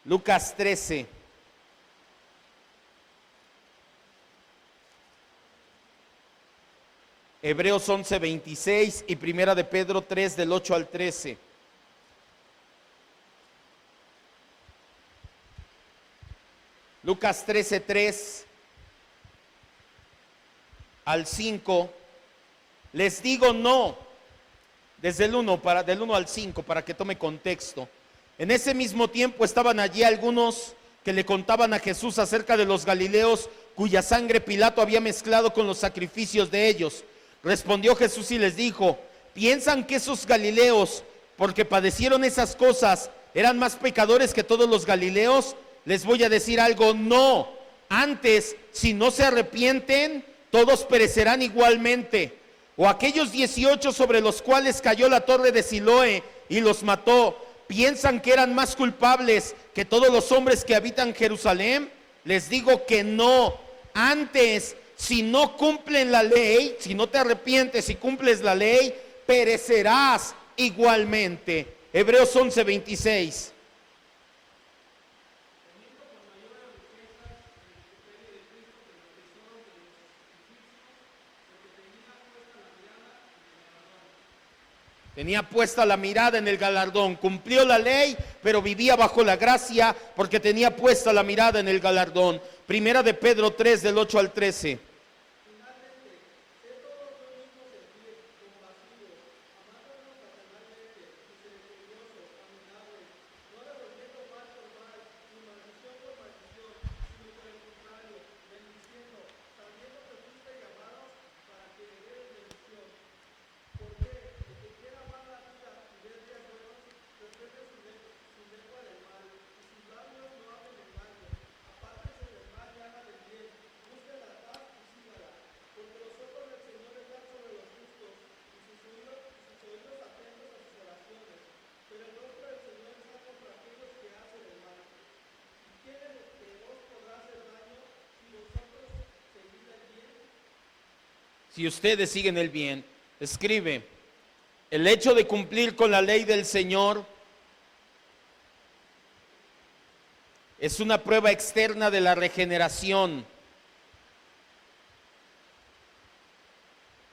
Lucas 13. Hebreos 11:26 y Primera de Pedro 3 del 8 al 13. Lucas 13:3 al 5. Les digo no, desde el 1 del 1 al 5 para que tome contexto. En ese mismo tiempo estaban allí algunos que le contaban a Jesús acerca de los galileos cuya sangre Pilato había mezclado con los sacrificios de ellos. Respondió Jesús y les dijo, ¿piensan que esos galileos, porque padecieron esas cosas, eran más pecadores que todos los galileos? Les voy a decir algo, no. Antes, si no se arrepienten, todos perecerán igualmente. O aquellos 18 sobre los cuales cayó la torre de Siloé y los mató, ¿piensan que eran más culpables que todos los hombres que habitan Jerusalén? Les digo que no. Antes, si no cumplen la ley, si no te arrepientes y cumples la ley, perecerás igualmente. Hebreos 11:26. Tenía puesta la mirada en el galardón. Cumplió la ley, pero vivía bajo la gracia porque tenía puesta la mirada en el galardón. Primera de Pedro 3 del 8 al 13. Si ustedes siguen el bien, escribe, el hecho de cumplir con la ley del Señor es una prueba externa de la regeneración.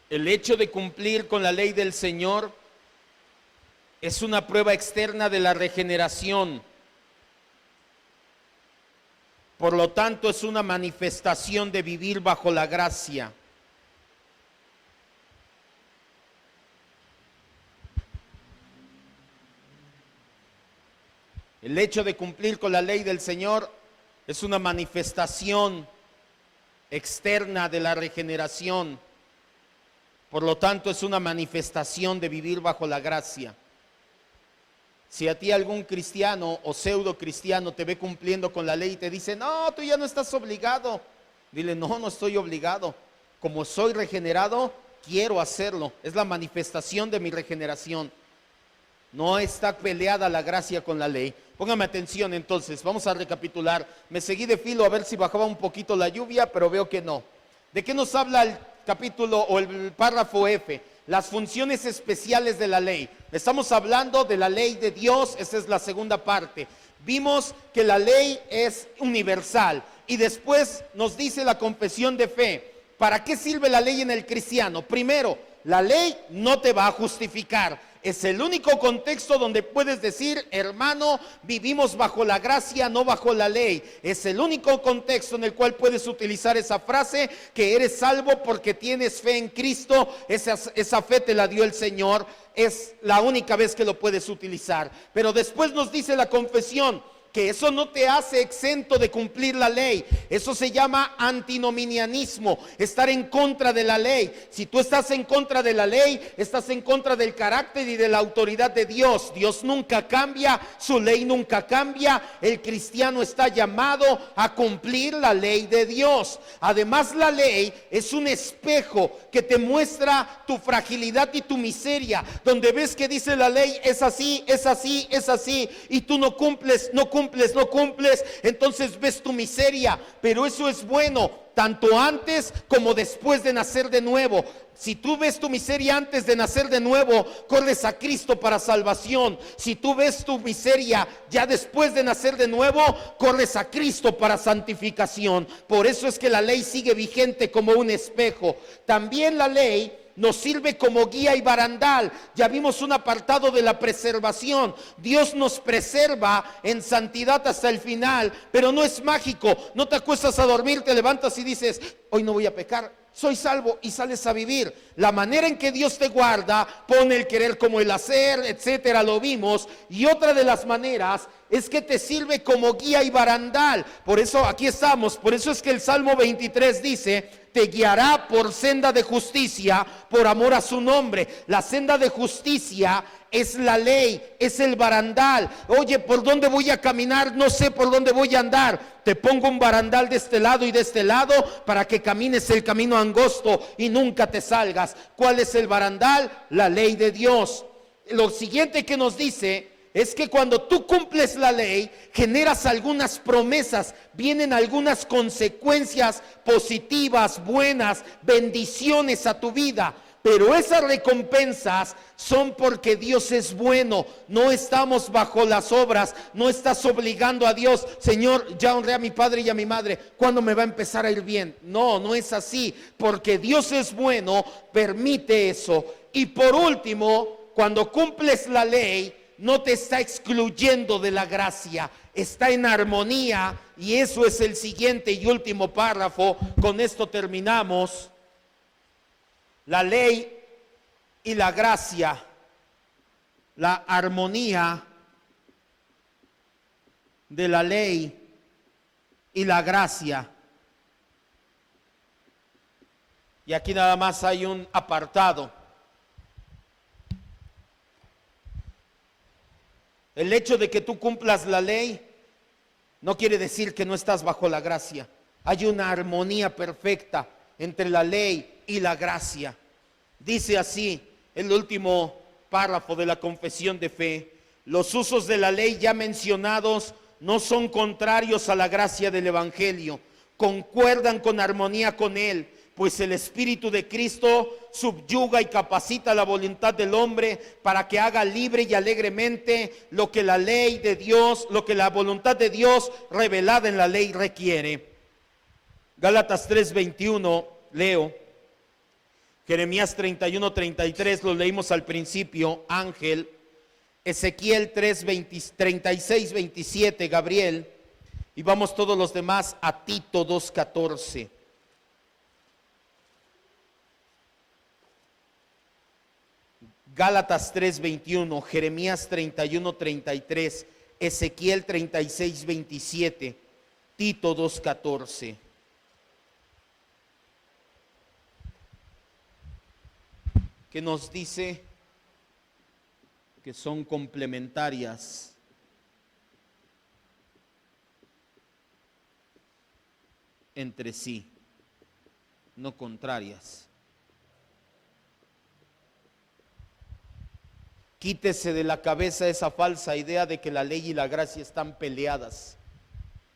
El hecho de cumplir con la ley del Señor es una prueba externa de la regeneración. Por lo tanto, es una manifestación de vivir bajo la gracia. El hecho de cumplir con la ley del Señor es una manifestación externa de la regeneración. Por lo tanto, es una manifestación de vivir bajo la gracia. Si a ti algún cristiano o pseudo cristiano te ve cumpliendo con la ley y te dice, no, tú ya no estás obligado, dile, no, no estoy obligado. Como soy regenerado, quiero hacerlo. Es la manifestación de mi regeneración. No está peleada la gracia con la ley. Póngame atención entonces, vamos a recapitular. Me seguí de filo a ver si bajaba un poquito la lluvia, pero veo que no. ¿De qué nos habla el capítulo o el párrafo F? Las funciones especiales de la ley. Estamos hablando de la ley de Dios, esa es la segunda parte. Vimos que la ley es universal y después nos dice la confesión de fe. ¿Para qué sirve la ley en el cristiano? Primero, la ley no te va a justificar. Es el único contexto donde puedes decir, hermano, vivimos bajo la gracia, no bajo la ley. Es el único contexto en el cual puedes utilizar esa frase, que eres salvo porque tienes fe en Cristo. Esa fe te la dio el Señor. Es la única vez que lo puedes utilizar. Pero después nos dice la confesión, que eso no te hace exento de cumplir la ley. Eso se llama antinominianismo, estar en contra de la ley. Si tú estás en contra de la ley, estás en contra del carácter y de la autoridad de Dios. Dios nunca cambia, su ley nunca cambia. El cristiano está llamado a cumplir la ley de Dios. Además, la ley es un espejo que te muestra tu fragilidad y tu miseria, donde ves que dice la ley, es así, es así, es así, y tú no cumples, entonces ves tu miseria. Pero eso es bueno, tanto antes como después de nacer de nuevo. Si tú ves tu miseria antes de nacer de nuevo, corres a Cristo para salvación. Si tú ves tu miseria ya después de nacer de nuevo, corres a Cristo para santificación. Por eso es que la ley sigue vigente como un espejo. También la ley nos sirve como guía y barandal. Ya vimos un apartado de la preservación. Dios nos preserva en santidad hasta el final, pero no es mágico. No te acuestas a dormir, te levantas y dices, hoy no voy a pecar, soy salvo, y sales a vivir. La manera en que Dios te guarda, pone el querer como el hacer, etcétera, lo vimos. Y otra de las maneras es que te sirve como guía y barandal. Por eso aquí estamos, por eso es que el Salmo 23 dice, te guiará por senda de justicia, por amor a su nombre. La senda de justicia es la ley, es el barandal. Oye, ¿por dónde voy a caminar? No sé por dónde voy a andar. Te pongo un barandal de este lado y de este lado para que camines el camino angosto y nunca te salgas. ¿Cuál es el barandal? La ley de Dios. Lo siguiente que nos dice es que cuando tú cumples la ley, generas algunas promesas, vienen algunas consecuencias positivas, buenas, bendiciones a tu vida. Pero esas recompensas son porque Dios es bueno. No estamos bajo las obras. No estás obligando a Dios, Señor, ya honré a mi padre y a mi madre, ¿cuándo me va a empezar a ir bien? No, no es así. Porque Dios es bueno, permite eso. Y por último, cuando cumples la ley, no te está excluyendo de la gracia, está en armonía. Y eso es el siguiente y último párrafo. Con esto terminamos. La ley y la gracia, la armonía de la ley y la gracia. Y aquí nada más hay un apartado. El hecho de que tú cumplas la ley no quiere decir que no estás bajo la gracia. Hay una armonía perfecta entre la ley y la gracia. Dice así el último párrafo de la confesión de fe: los usos de la ley ya mencionados no son contrarios a la gracia del Evangelio, concuerdan con armonía con él, pues el Espíritu de Cristo subyuga y capacita la voluntad del hombre para que haga libre y alegremente lo que la ley de Dios, lo que la voluntad de Dios revelada en la ley requiere. Gálatas 3:21, leo. Jeremías 31:33, lo leímos al principio, Ángel. Ezequiel 36:27, Gabriel. Y vamos todos los demás a Tito 2:14. Gálatas 3:21, Jeremías 31:33, Ezequiel 36:27, Tito 2:14. Que nos dice que son complementarias. Entre sí, no contrarias. Quítese de la cabeza esa falsa idea de que la ley y la gracia están peleadas.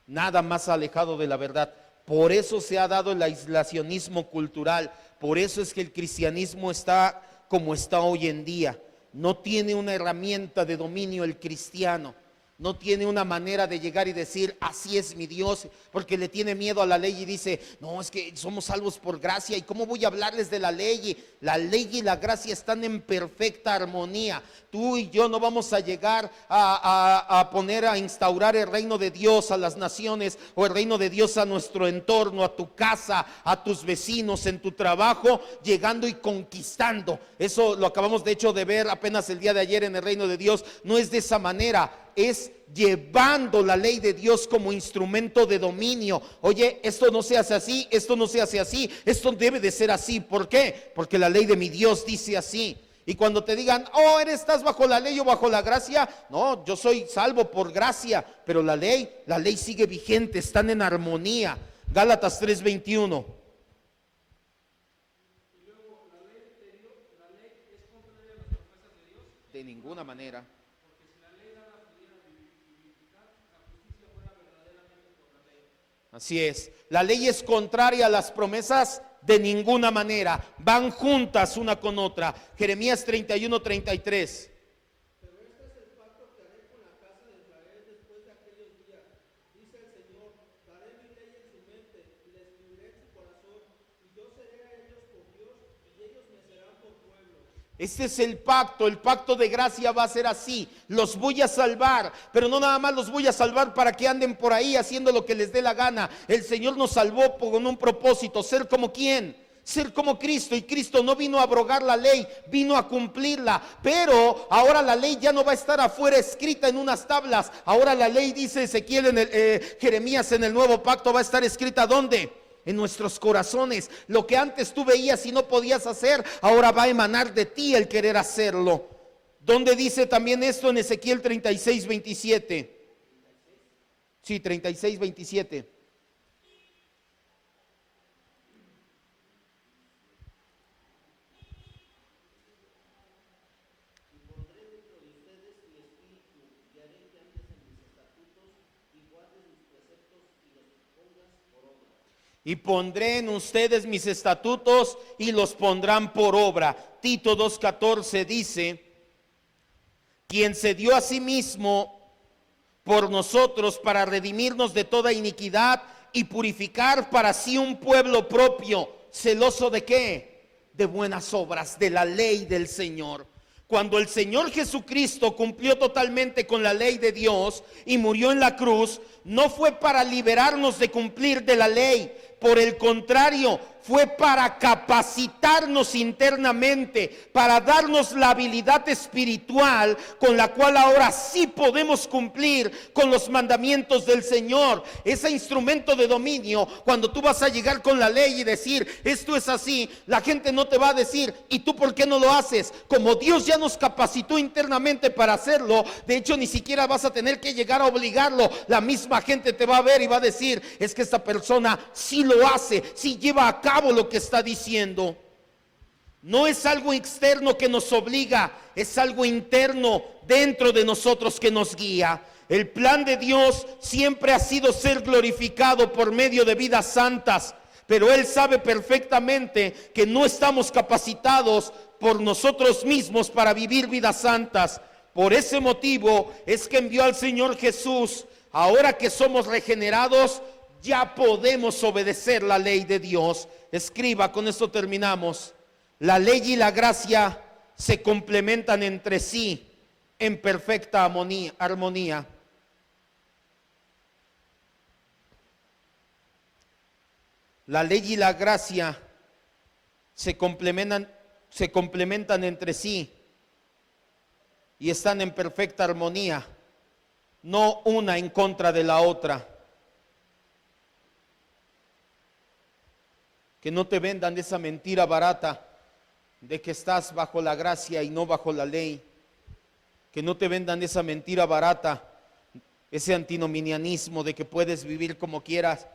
Nada más alejado de la verdad. Por eso se ha dado el aislacionismo cultural. Por eso es que el cristianismo está como está hoy en día. No tiene una herramienta de dominio el cristiano. No tiene una manera de llegar y decir, así es mi Dios, porque le tiene miedo a la ley y dice, no, es que somos salvos por gracia, ¿y cómo voy a hablarles de la ley? La ley y la gracia están en perfecta armonía. Tú y yo no vamos a llegar a instaurar el reino de Dios a las naciones, o el reino de Dios a nuestro entorno, a tu casa, a tus vecinos, en tu trabajo, llegando y conquistando. Eso lo acabamos de hecho de ver apenas el día de ayer en el reino de Dios. No es de esa manera. Es llevando la ley de Dios como instrumento de dominio. Oye, esto no se hace así, esto no se hace así, esto debe de ser así. ¿Por qué? Porque la ley de mi Dios dice así. Y cuando te digan, oh, estás bajo la ley o bajo la gracia, no, yo soy salvo por gracia, pero la ley sigue vigente, están en armonía. Gálatas 3:21. Y luego, la ley es contraria a las promesas de Dios. De ninguna manera. Así es, la ley es contraria a las promesas de ninguna manera, van juntas una con otra. Jeremías 31:33. Pero este es el pacto que haré con la casa de Israel después de aquellos días, dice el Señor, daré mi ley en su mente y la escribiré en su corazón, y yo seré a ellos por Dios y ellos me serán por pueblo. Este es el pacto de gracia va a ser así, los voy a salvar, pero no nada más los voy a salvar para que anden por ahí haciendo lo que les dé la gana. El Señor nos salvó con un propósito, ser como ¿quién? Ser como Cristo, y Cristo no vino a abrogar la ley, vino a cumplirla. Pero ahora la ley ya no va a estar afuera escrita en unas tablas. Ahora la ley, dice Ezequiel Jeremías, en el nuevo pacto va a estar escrita ¿dónde? En nuestros corazones. Lo que antes tú veías y no podías hacer, ahora va a emanar de ti el querer hacerlo. ¿Dónde dice también esto? En Ezequiel 36:27. Sí, 36:27. Y pondré en ustedes mis estatutos y los pondrán por obra. Tito 2:14 dice, quien se dio a sí mismo por nosotros para redimirnos de toda iniquidad y purificar para sí un pueblo propio, celoso ¿de qué? De buenas obras, de la ley del Señor. Cuando el Señor Jesucristo cumplió totalmente con la ley de Dios y murió en la cruz, no fue para liberarnos de cumplir de la ley. Por el contrario, fue para capacitarnos internamente, para darnos la habilidad espiritual con la cual ahora sí podemos cumplir con los mandamientos del Señor. Ese instrumento de dominio, cuando tú vas a llegar con la ley y decir, esto es así, la gente no te va a decir, ¿y tú por qué no lo haces? Como Dios ya nos capacitó internamente para hacerlo, de hecho ni siquiera vas a tener que llegar a obligarlo. La misma gente te va a ver y va a decir, es que esta persona sí lo hace, sí lleva a cabo lo que está diciendo. No es algo externo que nos obliga, es algo interno dentro de nosotros que nos guía. El plan de Dios siempre ha sido ser glorificado por medio de vidas santas, pero Él sabe perfectamente que no estamos capacitados por nosotros mismos para vivir vidas santas. Por ese motivo es que envió al Señor Jesús. Ahora que somos regenerados, ya podemos obedecer la ley de Dios. Escriba, con esto terminamos. La ley y la gracia se complementan entre sí en perfecta armonía. La ley y la gracia se complementan entre sí y están en perfecta armonía, no una en contra de la otra. Que no te vendan esa mentira barata de que estás bajo la gracia y no bajo la ley. Que no te vendan esa mentira barata, ese antinominianismo de que puedes vivir como quieras,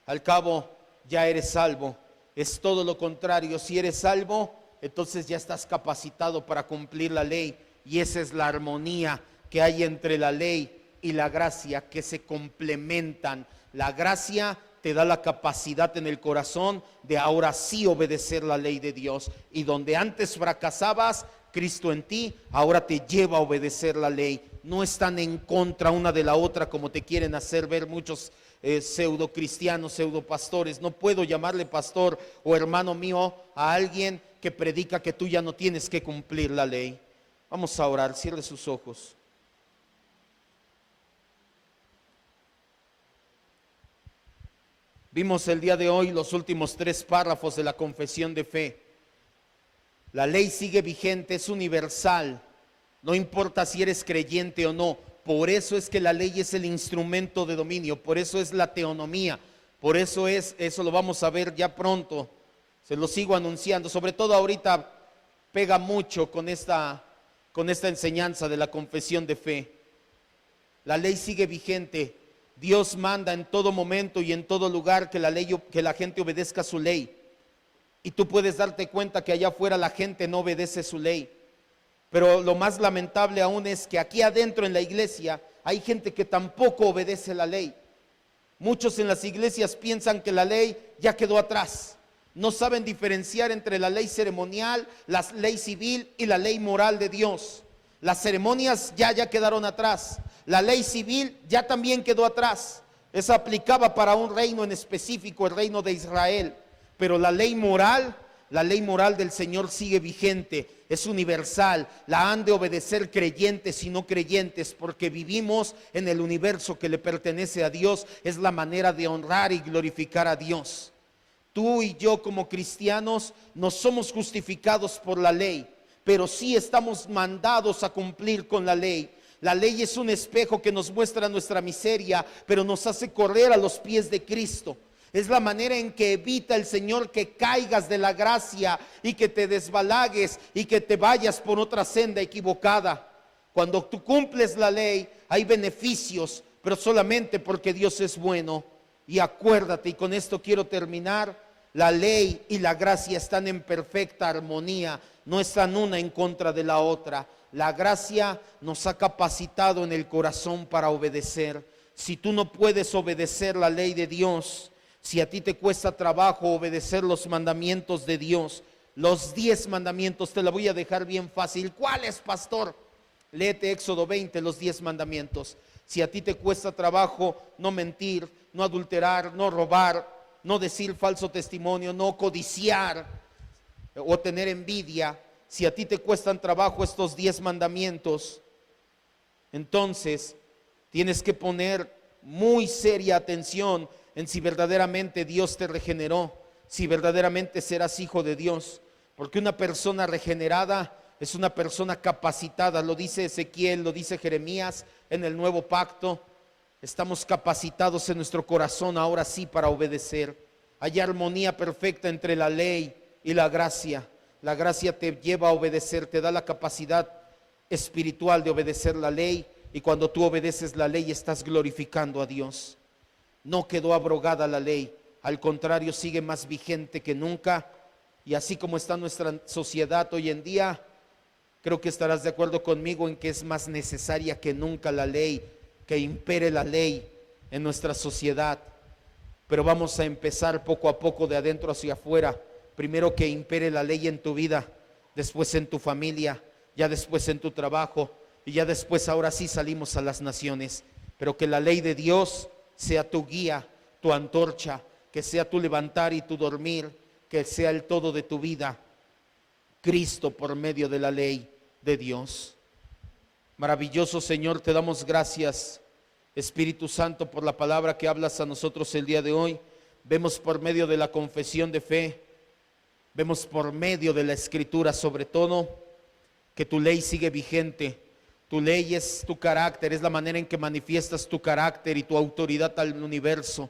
al cabo ya eres salvo. Es todo lo contrario. Si eres salvo, entonces ya estás capacitado para cumplir la ley, y esa es la armonía que hay entre la ley y la gracia, que se complementan. La gracia te da la capacidad en el corazón de ahora sí obedecer la ley de Dios, y donde antes fracasabas, Cristo en ti ahora te lleva a obedecer la ley. No están en contra una de la otra como te quieren hacer ver muchos pseudo cristianos, pseudo pastores. No puedo llamarle pastor o hermano mío a alguien que predica que tú ya no tienes que cumplir la ley. Vamos a orar, cierre sus ojos. Vimos el día de hoy los últimos 3 párrafos de la confesión de fe. La ley sigue vigente, es universal, no importa si eres creyente o no. Por eso es que la ley es el instrumento de dominio, por eso es la teonomía, por eso lo vamos a ver ya pronto. Se lo sigo anunciando, sobre todo ahorita pega mucho con esta enseñanza de la confesión de fe. La ley sigue vigente. Dios manda en todo momento y en todo lugar que la gente obedezca su ley. Y tú puedes darte cuenta que allá afuera la gente no obedece su ley. Pero lo más lamentable aún es que aquí adentro en la iglesia hay gente que tampoco obedece la ley. Muchos en las iglesias piensan que la ley ya quedó atrás. No saben diferenciar entre la ley ceremonial, la ley civil y la ley moral de Dios. Las ceremonias ya quedaron atrás. La ley civil ya también quedó atrás. Esa aplicaba para un reino en específico, el reino de Israel. Pero la ley moral del Señor sigue vigente, es universal. La han de obedecer creyentes y no creyentes, porque vivimos en el universo que le pertenece a Dios. Es la manera de honrar y glorificar a Dios. Tú y yo como cristianos no somos justificados por la ley, pero sí estamos mandados a cumplir con la ley. La ley es un espejo que nos muestra nuestra miseria, pero nos hace correr a los pies de Cristo. Es la manera en que evita el Señor que caigas de la gracia y que te desbalagues y que te vayas por otra senda equivocada. Cuando tú cumples la ley, hay beneficios, pero solamente porque Dios es bueno. Y acuérdate, y con esto quiero terminar, la ley y la gracia están en perfecta armonía, no están una en contra de la otra. La gracia nos ha capacitado en el corazón para obedecer. Si tú no puedes obedecer la ley de Dios, si a ti te cuesta trabajo obedecer los mandamientos de Dios, los 10 mandamientos, te la voy a dejar bien fácil. ¿Cuáles, pastor? Léete Éxodo 20, los 10 mandamientos. Si a ti te cuesta trabajo no mentir, no adulterar, no robar, no decir falso testimonio, no codiciar o tener envidia, si a ti te cuestan trabajo estos 10 mandamientos, entonces tienes que poner muy seria atención en si verdaderamente Dios te regeneró, si verdaderamente serás hijo de Dios. Porque una persona regenerada es una persona capacitada. Lo dice Ezequiel, lo dice Jeremías en el Nuevo Pacto. Estamos capacitados en nuestro corazón ahora sí para obedecer. Hay armonía perfecta entre la ley y la gracia. La gracia te lleva a obedecer, te da la capacidad espiritual de obedecer la ley, y cuando tú obedeces la ley estás glorificando a Dios. No quedó abrogada la ley, al contrario, sigue más vigente que nunca. Y así como está nuestra sociedad hoy en día, creo que estarás de acuerdo conmigo en que es más necesaria que nunca la ley, que impere la ley en nuestra sociedad. pero vamos a empezar poco a poco de adentro hacia afuera. Primero que impere la ley en tu vida, después en tu familia, ya después en tu trabajo y ya después ahora sí salimos a las naciones. Pero que la ley de Dios sea tu guía, tu antorcha, que sea tu levantar y tu dormir, que sea el todo de tu vida, Cristo por medio de la ley de Dios. Maravilloso Señor, te damos gracias, Espíritu Santo, por la palabra que hablas a nosotros el día de hoy. Vemos por medio de la confesión de fe, vemos por medio de la Escritura sobre todo, que tu ley sigue vigente. Tu ley es tu carácter, es la manera en que manifiestas tu carácter y tu autoridad al universo.